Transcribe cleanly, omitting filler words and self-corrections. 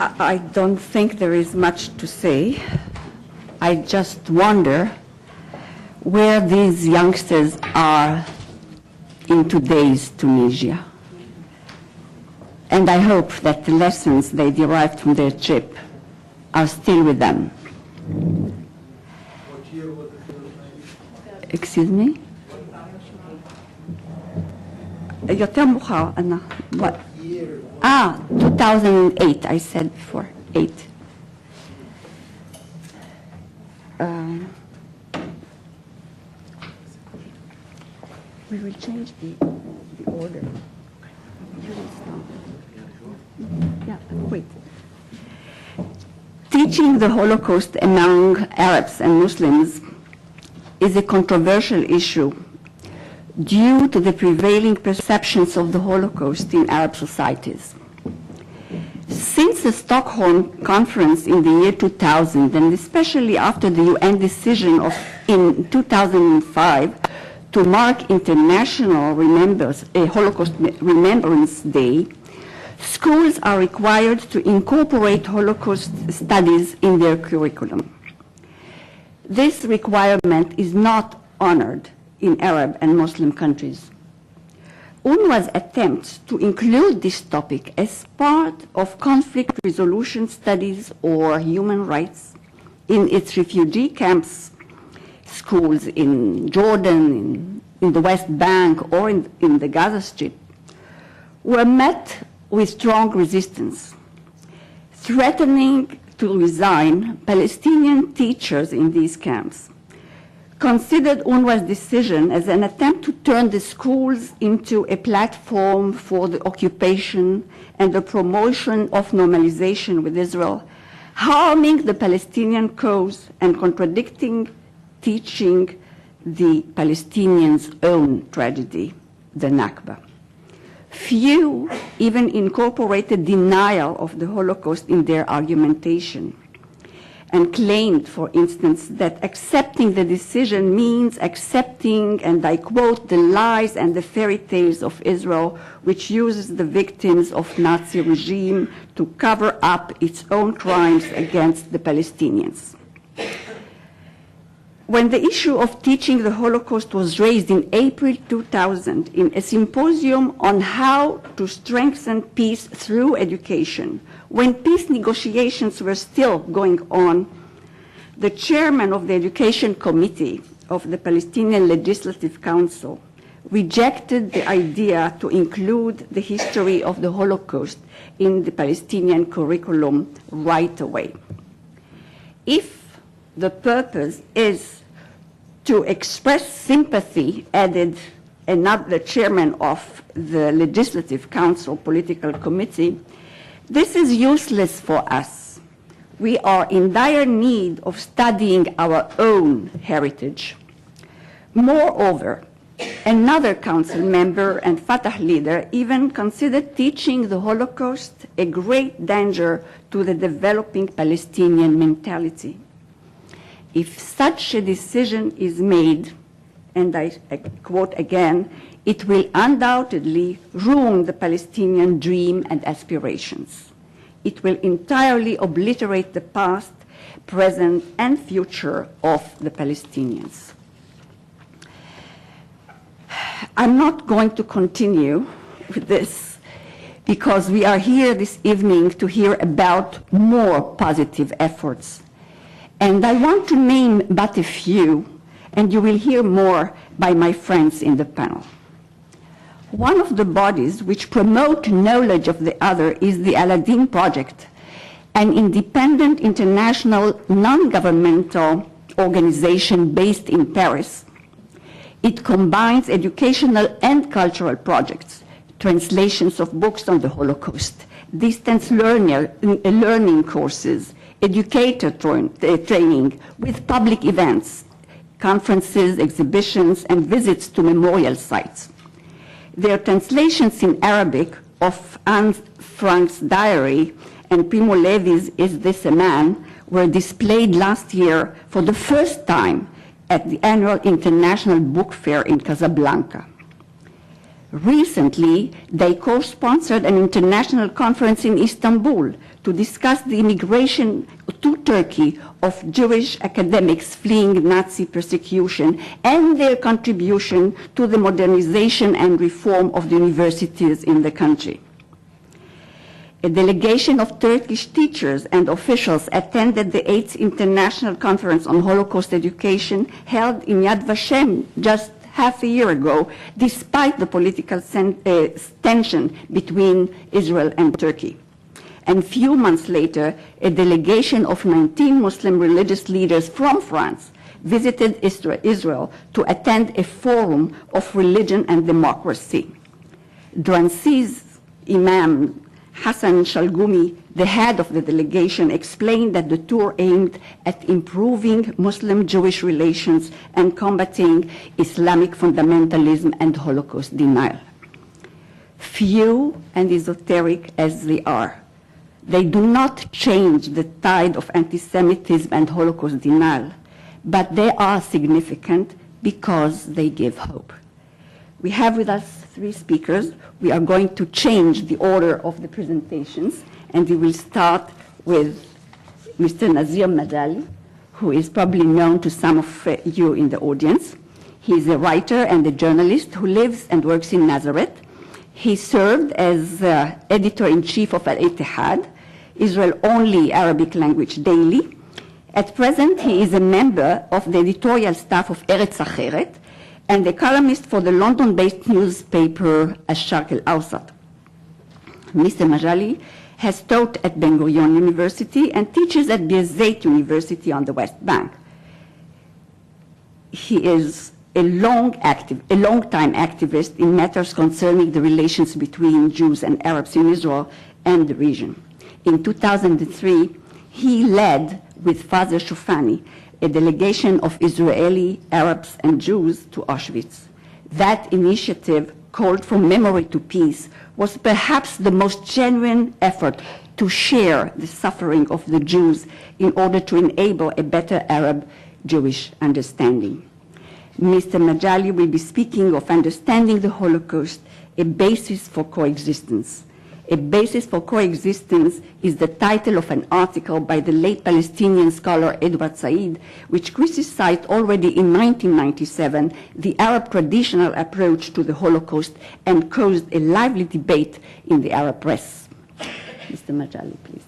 I don't think there is much to say. I just wonder where these youngsters are in today's Tunisia. And I hope that the lessons they derived from their trip are still with them. What year was it? Excuse me? יותר מאוחר, אנה. What? 2008, I said before, 8. We will change the order. You will stop. Yeah, wait. Teaching the Holocaust among Arabs and Muslims is a controversial issue due to the prevailing perceptions of the Holocaust in Arab societies. Since the Stockholm Conference in the year 2000, and especially after the UN decision in 2005 to mark International Holocaust Remembrance Day, schools are required to incorporate Holocaust studies in their curriculum. This requirement is not honored in Arab and Muslim countries. UNRWA's attempts to include this topic as part of conflict resolution studies or human rights in its refugee camps, schools in Jordan, in the West Bank, or in the Gaza Strip, were met with strong resistance. Threatening to resign, Palestinian teachers in these camps considered UNRWA's decision as an attempt to turn the schools into a platform for the occupation and the promotion of normalization with Israel, harming the Palestinian cause and contradicting teaching the Palestinians' own tragedy, the Nakba. Few even incorporated denial of the Holocaust in their argumentation and claimed, for instance, that accepting the decision means accepting, and I quote, the lies and the fairy tales of Israel, which uses the victims of Nazi regime to cover up its own crimes against the Palestinians. When the issue of teaching the Holocaust was raised in April 2000 in a symposium on how to strengthen peace through education, when peace negotiations were still going on, the chairman of the Education Committee of the Palestinian Legislative Council rejected the idea to include the history of the Holocaust in the Palestinian curriculum right away. If the purpose is to express sympathy, added another chairman of the Legislative Council Political Committee, this is useless for us. We are in dire need of studying our own heritage. Moreover, another council member and Fatah leader even considered teaching the Holocaust a great danger to the developing Palestinian mentality. If such a decision is made, and I quote again, it will undoubtedly ruin the Palestinian dream and aspirations. It will entirely obliterate the past, present, and future of the Palestinians. I'm not going to continue with this because we are here this evening to hear about more positive efforts. And I want to name but a few, and you will hear more by my friends in the panel. One of the bodies which promote knowledge of the other is the Aladdin Project, an independent international non-governmental organization based in Paris. It combines educational and cultural projects, translations of books on the Holocaust, distance learning courses, educator training with public events, conferences, exhibitions, and visits to memorial sites. Their translations in Arabic of Anne Frank's diary and Primo Levi's Is This a Man were displayed last year for the first time at the annual International Book Fair in Casablanca. Recently, they co-sponsored an international conference in Istanbul to discuss the immigration to Turkey of Jewish academics fleeing Nazi persecution and their contribution to the modernization and reform of the universities in the country. A delegation of Turkish teachers and officials attended the 8th International Conference on Holocaust Education held in Yad Vashem just half a year ago, despite the political tension between Israel and Turkey. And few months later, a delegation of 19 Muslim religious leaders from France visited Israel to attend a forum of religion and democracy. Drancy's Imam Hassan Shalgumi, the head of the delegation, explained that the tour aimed at improving Muslim-Jewish relations and combating Islamic fundamentalism and Holocaust denial. Few and esoteric as they are, they do not change the tide of anti-Semitism and Holocaust denial, but they are significant because they give hope. We have with us 3 speakers. We are going to change the order of the presentations, and we will start with Mr. Nazir Madali, who is probably known to some of you in the audience. He is a writer and a journalist who lives and works in Nazareth. He served as editor-in-chief of Al-Ittihad, Israel-only Arabic language daily. At present, he is a member of the editorial staff of Eretz Acheret and a columnist for the London-based newspaper Al-Sharq Al-Awsat. Mr. Majali has taught at Ben Gurion University and teaches at Birzeit University on the West Bank. He is a long-time activist in matters concerning the relations between Jews and Arabs in Israel and the region. In 2003, he led, with Father Shofani, a delegation of Israeli Arabs and Jews to Auschwitz. That initiative, called From Memory to Peace, was perhaps the most genuine effort to share the suffering of the Jews in order to enable a better Arab-Jewish understanding. Mr. Majali will be speaking of understanding the Holocaust, a basis for coexistence. A Basis for Coexistence is the title of an article by the late Palestinian scholar Edward Said, which criticized already in 1997 the Arab traditional approach to the Holocaust and caused a lively debate in the Arab press. Mr. Majali, please.